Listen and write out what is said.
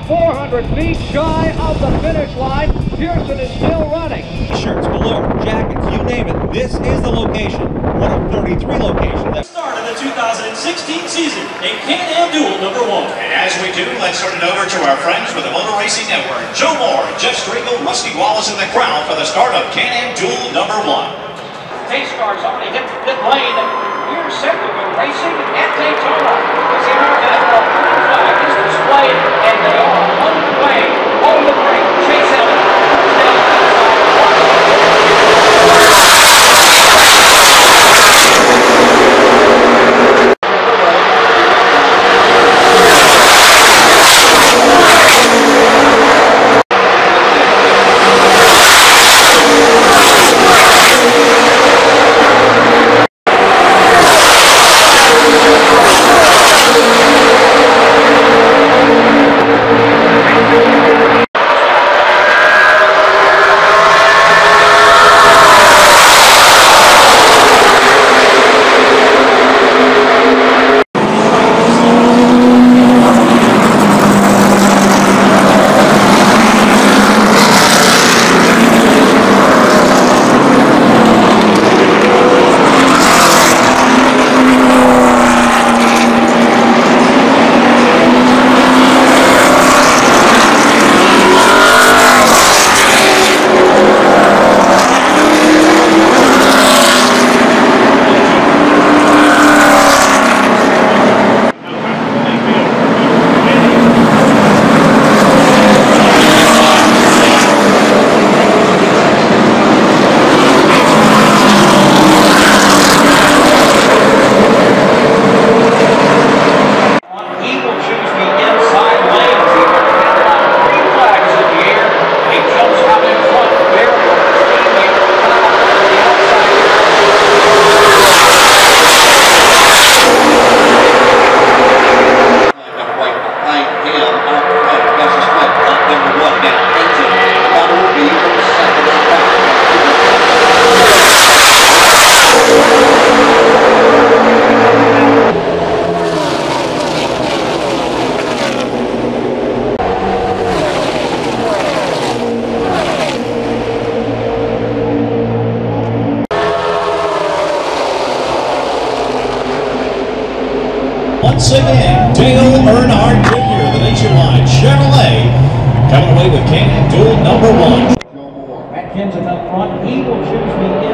400 feet shy of the finish line. Pearson is still running. T-shirts, galore, jackets, you name it. This is the location. One of 33 locations. Start of the 2016 season, a Can-Am Duel #1. And as we do, let's turn it over to our friends with the Motor Racing Network. Joe Moore, Jeff Striegel, Rusty Wallace in the crowd for the start of Can-Am Duel #1. Pace cars already hit the pit lane. We're set to go racing at Daytona. As the American FL flag is displayed, and they are underway. Over the break, Chase Elliott comes down the Once again, Dale Earnhardt Jr., the Nationwide Chevrolet, coming away with Can-Am Duel #1. Atkins in the front. He will choose the